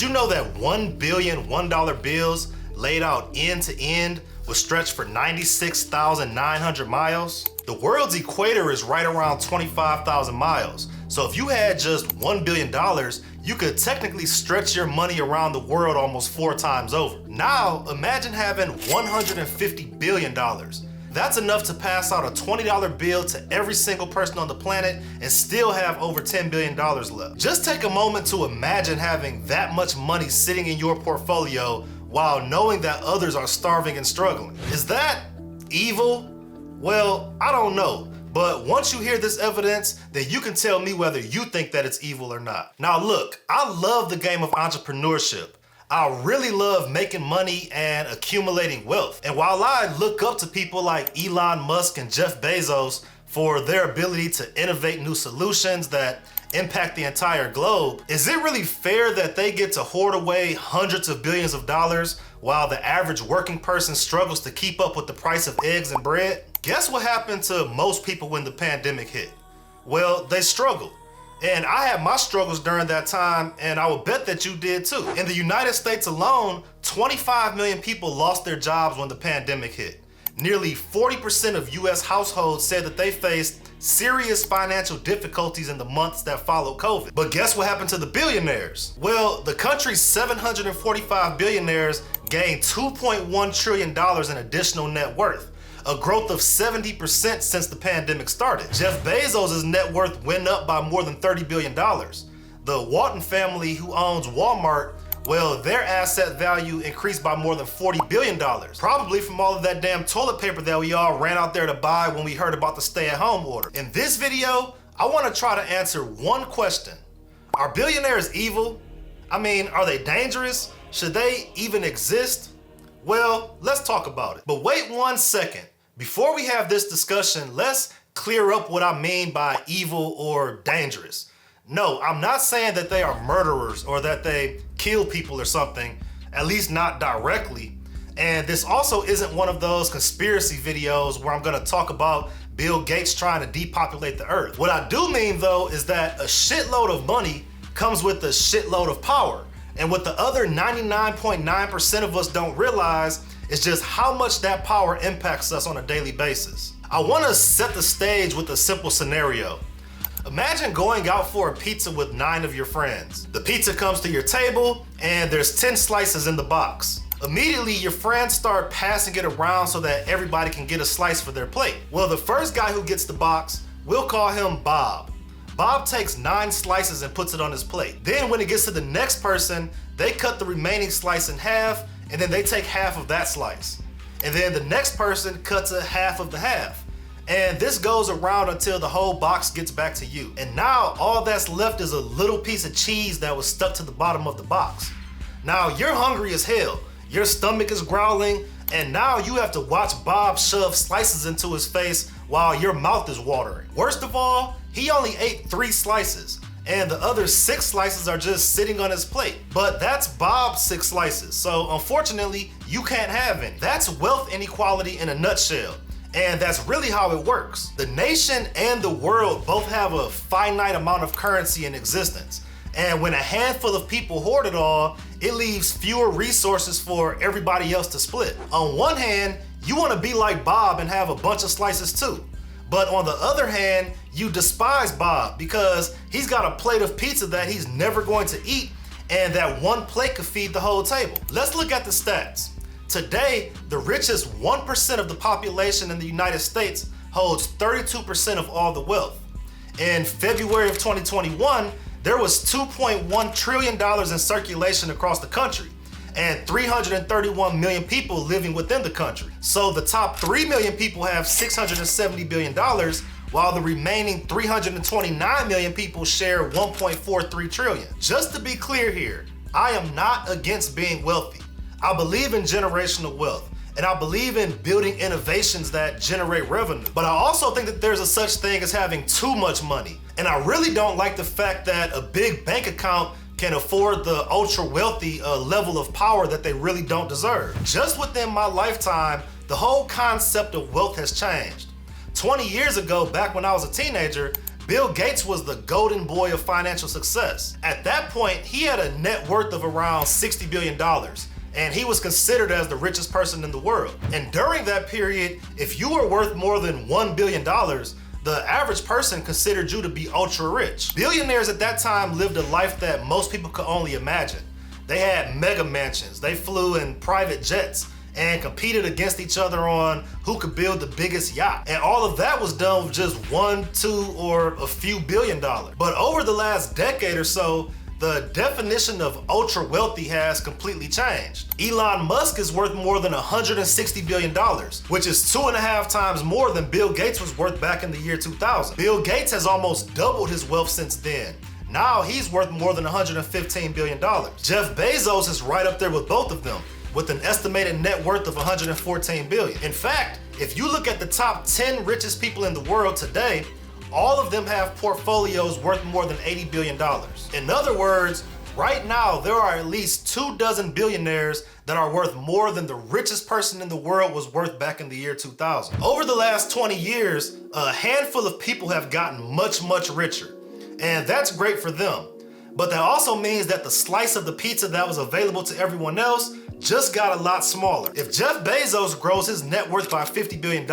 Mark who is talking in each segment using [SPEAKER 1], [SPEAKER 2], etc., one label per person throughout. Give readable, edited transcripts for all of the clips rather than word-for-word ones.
[SPEAKER 1] Did you know that 1 billion $1 bills laid out end to end was stretched for 96,900 miles? The world's equator is right around 25,000 miles. So if you had just $1 billion, you could technically stretch your money around the world almost 4 times over. Now, imagine having $150 billion. That's enough to pass out a $20 bill to every single person on the planet and still have over $10 billion left. Just take a moment to imagine having that much money sitting in your portfolio while knowing that others are starving and struggling. Is that evil? Well, I don't know. But once you hear this evidence, then you can tell me whether you think that it's evil or not. Now look, I love the game of entrepreneurship. I really love making money and accumulating wealth. And while I look up to people like Elon Musk and Jeff Bezos for their ability to innovate new solutions that impact the entire globe, is it really fair that they get to hoard away hundreds of billions of dollars while the average working person struggles to keep up with the price of eggs and bread? Guess what happened to most people when the pandemic hit? Well, they struggled. And I had my struggles during that time, and I would bet that you did too. In the United States alone, 25 million people lost their jobs when the pandemic hit. Nearly 40% of US households said that they faced serious financial difficulties in the months that followed COVID. But guess what happened to the billionaires? Well, the country's 745 billionaires gained $2.1 trillion in additional net worth, a growth of 70% since the pandemic started. Jeff Bezos' net worth went up by more than $30 billion. The Walton family, who owns Walmart, well, their asset value increased by more than $40 billion. Probably from all of that damn toilet paper that we all ran out there to buy when we heard about the stay-at-home order. In this video, I want to try to answer one question. Are billionaires evil? I mean, are they dangerous? Should they even exist? Well, let's talk about it. But wait 1 second. Before we have this discussion, let's clear up what I mean by evil or dangerous. No, I'm not saying that they are murderers or that they kill people or something, at least not directly. And this also isn't one of those conspiracy videos where I'm gonna talk about Bill Gates trying to depopulate the earth. What I do mean though is that a shitload of money comes with a shitload of power. And what the other 99.9% of us don't realize is just how much that power impacts us on a daily basis. I wanna set the stage with a simple scenario. Imagine going out for a pizza with 9 of your friends. The pizza comes to your table and there's 10 slices in the box. Immediately, your friends start passing it around so that everybody can get a slice for their plate. Well, the first guy who gets the box, we'll call him Bob. Bob takes 9 slices and puts it on his plate. Then when it gets to the next person, they cut the remaining slice in half, and then they take half of that slice. And then the next person cuts a half of the half. And this goes around until the whole box gets back to you. And now all that's left is a little piece of cheese that was stuck to the bottom of the box. Now you're hungry as hell. Your stomach is growling, and now you have to watch Bob shove slices into his face while your mouth is watering. Worst of all, he only ate 3 slices, and the other 6 slices are just sitting on his plate. But that's Bob's 6 slices, so unfortunately, you can't have any. That's wealth inequality in a nutshell, and that's really how it works. The nation and the world both have a finite amount of currency in existence, and when a handful of people hoard it all, it leaves fewer resources for everybody else to split. On one hand, you want to be like Bob and have a bunch of slices too. But on the other hand, you despise Bob because he's got a plate of pizza that he's never going to eat, and that one plate could feed the whole table. Let's look at the stats. Today, the richest 1% of the population in the United States holds 32% of all the wealth. In February of 2021, there was $2.1 trillion in circulation across the country, and 331 million people living within the country. So the top 3 million people have $670 billion, while the remaining 329 million people share 1.43 trillion. Just to be clear here, I am not against being wealthy. I believe in generational wealth, and I believe in building innovations that generate revenue. But I also think that there's a such thing as having too much money. And I really don't like the fact that a big bank account can afford the ultra wealthy level of power that they really don't deserve. Just within my lifetime, the whole concept of wealth has changed. 20 years ago, back when I was a teenager, Bill Gates was the golden boy of financial success. At that point, he had a net worth of around $60 billion. And he was considered as the richest person in the world. And during that period, if you were worth more than $1 billion, the average person considered you to be ultra rich. Billionaires at that time lived a life that most people could only imagine. They had mega mansions, they flew in private jets, and competed against each other on who could build the biggest yacht. And all of that was done with just $1, $2, or a few $1 billion. But over the last decade or so, the definition of ultra wealthy has completely changed. Elon Musk is worth more than $160 billion, which is 2.5 times more than Bill Gates was worth back in the year 2000. Bill Gates has almost doubled his wealth since then. Now he's worth more than $115 billion. Jeff Bezos is right up there with both of them, with an estimated net worth of $114 billion. In fact, if you look at the top 10 richest people in the world today, all of them have portfolios worth more than $80 billion. In other words, right now, there are at least 24 billionaires that are worth more than the richest person in the world was worth back in the year 2000. Over the last 20 years, a handful of people have gotten much, much richer. And that's great for them. But that also means that the slice of the pizza that was available to everyone else just got a lot smaller. If Jeff Bezos grows his net worth by $50 billion,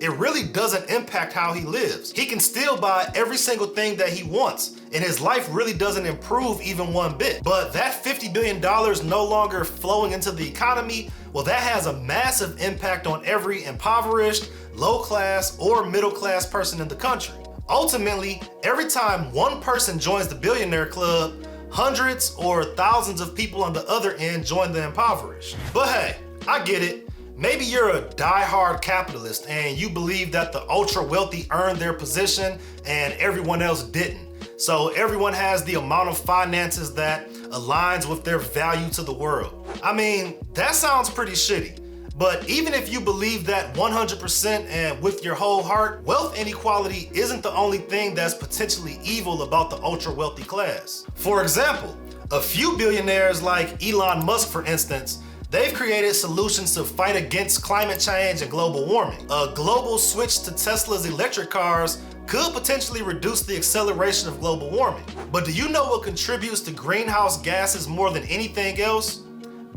[SPEAKER 1] it really doesn't impact how he lives. He can still buy every single thing that he wants, and his life really doesn't improve even one bit. But that $50 billion no longer flowing into the economy, well, that has a massive impact on every impoverished, low-class, or middle-class person in the country. Ultimately, every time one person joins the billionaire club, hundreds or thousands of people on the other end join the impoverished. But hey, I get it. Maybe you're a die-hard capitalist and you believe that the ultra wealthy earned their position and everyone else didn't. So everyone has the amount of finances that aligns with their value to the world. I mean, that sounds pretty shitty. But even if you believe that 100% and with your whole heart, wealth inequality isn't the only thing that's potentially evil about the ultra wealthy class. For example, a few billionaires like Elon Musk, for instance, they've created solutions to fight against climate change and global warming. A global switch to Tesla's electric cars could potentially reduce the acceleration of global warming. But do you know what contributes to greenhouse gases more than anything else?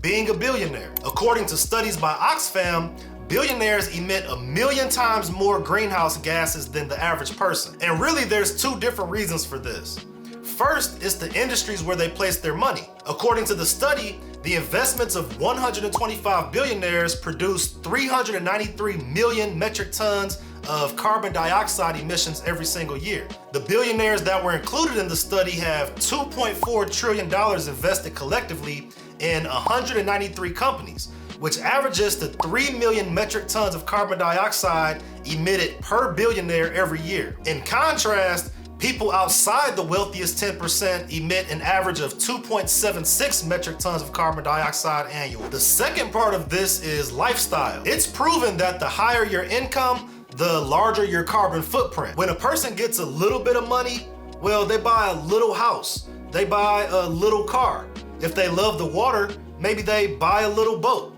[SPEAKER 1] Being a billionaire. According to studies by Oxfam, billionaires emit 1 million times more greenhouse gases than the average person. And really, there's two different reasons for this. First, it's the industries where they place their money. According to the study, the investments of 125 billionaires produced 393 million metric tons of carbon dioxide emissions every single year. The billionaires that were included in the study have $2.4 trillion invested collectively in 193 companies, which averages to 3 million metric tons of carbon dioxide emitted per billionaire every year. In contrast, people outside the wealthiest 10% emit an average of 2.76 metric tons of carbon dioxide annually. The second part of this is lifestyle. It's proven that the higher your income, the larger your carbon footprint. When a person gets a little bit of money, well, they buy a little house, they buy a little car. If they love the water, maybe they buy a little boat.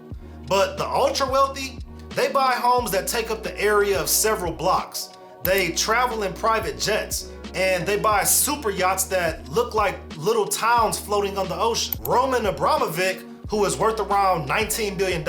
[SPEAKER 1] But the ultra wealthy, they buy homes that take up the area of several blocks. They travel in private jets, and they buy super yachts that look like little towns floating on the ocean. Roman Abramovich, who is worth around $19 billion,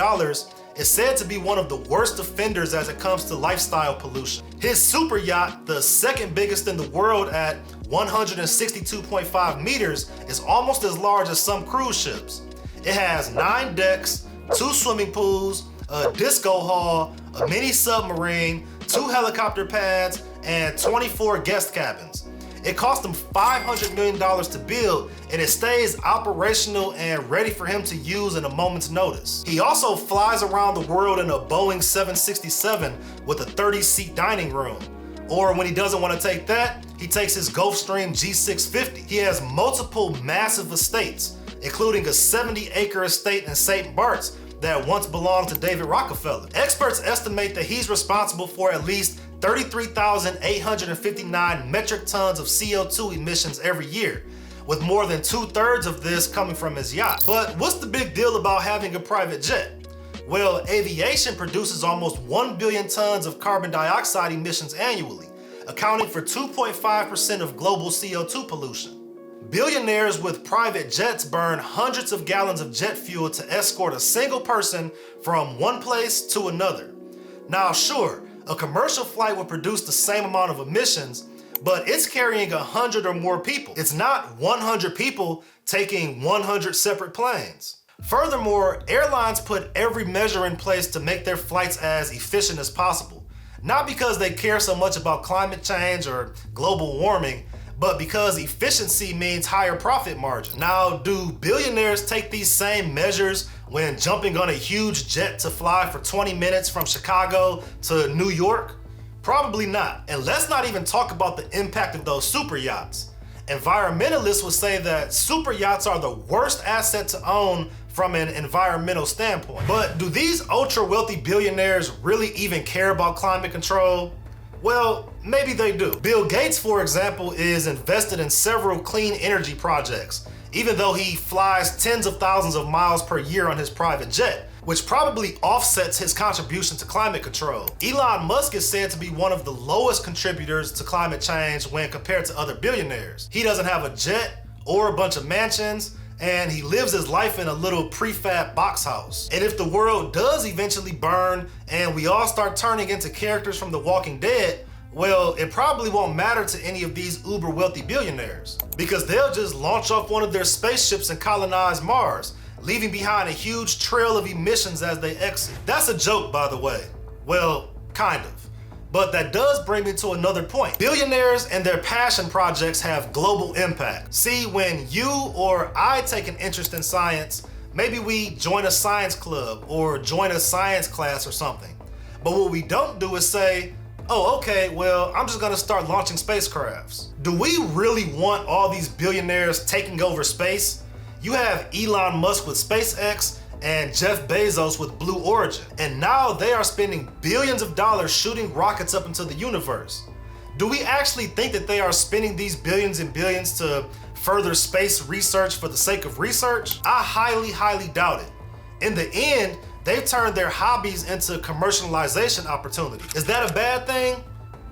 [SPEAKER 1] is said to be one of the worst offenders as it comes to lifestyle pollution. His super yacht, the second biggest in the world at 162.5 meters, is almost as large as some cruise ships. It has 9 decks, 2 swimming pools, a disco hall, a mini submarine, 2 helicopter pads, and 24 guest cabins. It cost him $500 million to build, and it stays operational and ready for him to use in a moment's notice. He also flies around the world in a Boeing 767 with a 30-seat dining room. Or when he doesn't want to take that, he takes his Gulfstream G650. He has multiple massive estates, including a 70-acre estate in St. Bart's that once belonged to David Rockefeller. Experts estimate that he's responsible for at least 33,859 metric tons of CO2 emissions every year, with more than 2/3 of this coming from his yacht. But what's the big deal about having a private jet? Well, aviation produces almost 1 billion tons of carbon dioxide emissions annually, accounting for 2.5% of global CO2 pollution. Billionaires with private jets burn hundreds of gallons of jet fuel to escort a single person from one place to another. Now, sure, a commercial flight would produce the same amount of emissions, but it's carrying 100 or more people. It's not 100 people taking 100 separate planes. Furthermore, airlines put every measure in place to make their flights as efficient as possible. Not because they care so much about climate change or global warming, but because efficiency means higher profit margin. Now, do billionaires take these same measures when jumping on a huge jet to fly for 20 minutes from Chicago to New York? Probably not. And let's not even talk about the impact of those super yachts. Environmentalists would say that super yachts are the worst asset to own from an environmental standpoint. But do these ultra wealthy billionaires really even care about climate control? Well, maybe they do. Bill Gates, for example, is invested in several clean energy projects, even though he flies tens of thousands of miles per year on his private jet, which probably offsets his contribution to climate control. Elon Musk is said to be one of the lowest contributors to climate change when compared to other billionaires. He doesn't have a jet or a bunch of mansions, and he lives his life in a little prefab box house. And if the world does eventually burn and we all start turning into characters from The Walking Dead, well, it probably won't matter to any of these uber wealthy billionaires, because they'll just launch off one of their spaceships and colonize Mars, leaving behind a huge trail of emissions as they exit. That's a joke, by the way. Well, kind of. But that does bring me to another point. Billionaires and their passion projects have global impact. See, when you or I take an interest in science, maybe we join a science club or join a science class or something. But what we don't do is say, oh, okay, well, I'm just gonna start launching spacecrafts. Do we really want all these billionaires taking over space? You have Elon Musk with SpaceX and Jeff Bezos with Blue Origin. And now they are spending billions of dollars shooting rockets up into the universe. Do we actually think that they are spending these billions and billions to further space research for the sake of research? I highly, highly doubt it. In the end, they've turned their hobbies into commercialization opportunities. Is that a bad thing?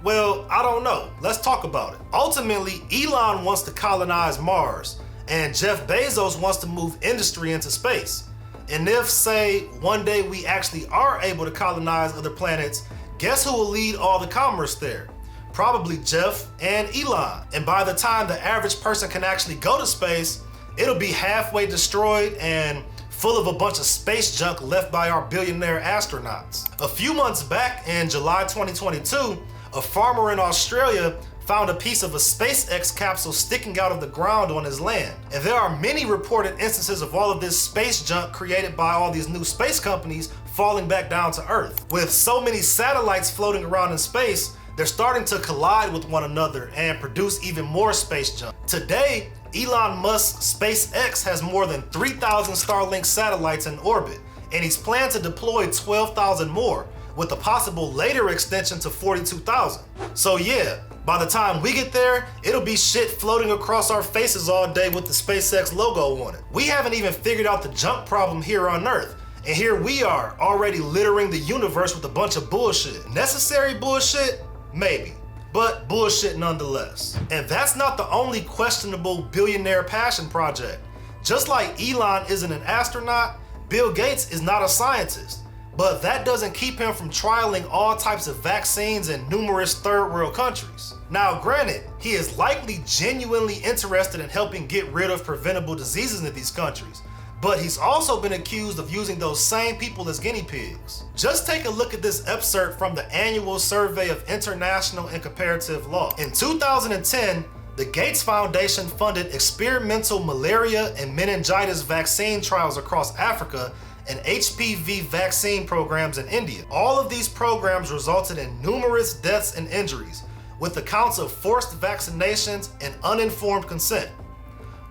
[SPEAKER 1] Well, I don't know. Let's talk about it. Ultimately, Elon wants to colonize Mars, and Jeff Bezos wants to move industry into space. And if, say, one day we actually are able to colonize other planets, guess who will lead all the commerce there? Probably Jeff and Elon. And by the time the average person can actually go to space, it'll be halfway destroyed and full of a bunch of space junk left by our billionaire astronauts. A few months back in July 2022, a farmer in Australia found a piece of a SpaceX capsule sticking out of the ground on his land. And there are many reported instances of all of this space junk created by all these new space companies falling back down to Earth. With so many satellites floating around in space, they're starting to collide with one another and produce even more space junk. Today, Elon Musk's SpaceX has more than 3,000 Starlink satellites in orbit, and he's planned to deploy 12,000 more, with a possible later extension to 42,000. So yeah, by the time we get there, it'll be shit floating across our faces all day with the SpaceX logo on it. We haven't even figured out the junk problem here on Earth, and here we are, already littering the universe with a bunch of bullshit. Necessary bullshit? Maybe, but bullshit nonetheless. And that's not the only questionable billionaire passion project. Just like Elon isn't an astronaut, Bill Gates is not a scientist. But that doesn't keep him from trialing all types of vaccines in numerous third world countries. Now, granted, he is likely genuinely interested in helping get rid of preventable diseases in these countries, but he's also been accused of using those same people as guinea pigs. Just take a look at this excerpt from the annual survey of international and comparative law. In 2010, the Gates Foundation funded experimental malaria and meningitis vaccine trials across Africa and HPV vaccine programs in India. All of these programs resulted in numerous deaths and injuries, with accounts of forced vaccinations and uninformed consent.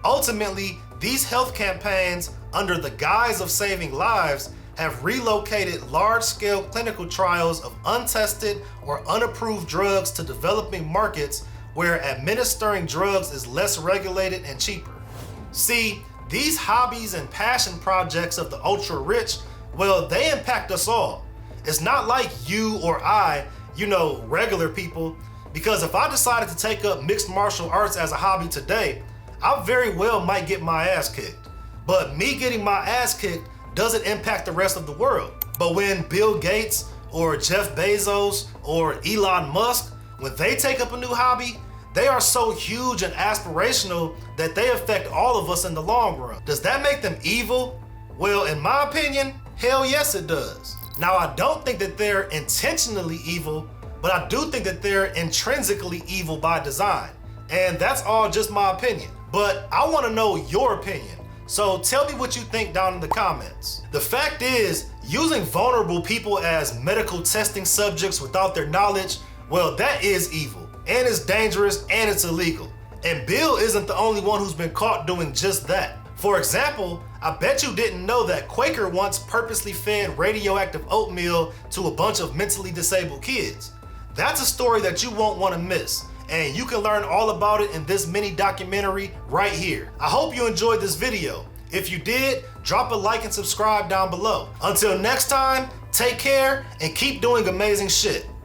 [SPEAKER 1] Ultimately, these health campaigns, under the guise of saving lives, have relocated large-scale clinical trials of untested or unapproved drugs to developing markets where administering drugs is less regulated and cheaper. See, these hobbies and passion projects of the ultra-rich, well, they impact us all. It's not like you or I, regular people, Because if I decided to take up mixed martial arts as a hobby today, I very well might get my ass kicked. But me getting my ass kicked doesn't impact the rest of the world. But when Bill Gates or Jeff Bezos or Elon Musk, when they take up a new hobby, they are so huge and aspirational that they affect all of us in the long run. Does that make them evil? Well, in my opinion, hell yes it does. Now, I don't think that they're intentionally evil, but I do think that they're intrinsically evil by design. And that's all just my opinion. But I want to know your opinion. So tell me what you think down in the comments. The fact is, using vulnerable people as medical testing subjects without their knowledge, well, that is evil, and it's dangerous, and it's illegal. And Bill isn't the only one who's been caught doing just that. For example, I bet you didn't know that Quaker once purposely fed radioactive oatmeal to a bunch of mentally disabled kids. That's a story that you won't want to miss, and you can learn all about it in this mini documentary right here. I hope you enjoyed this video. If you did, drop a like and subscribe down below. Until next time, take care and keep doing amazing shit.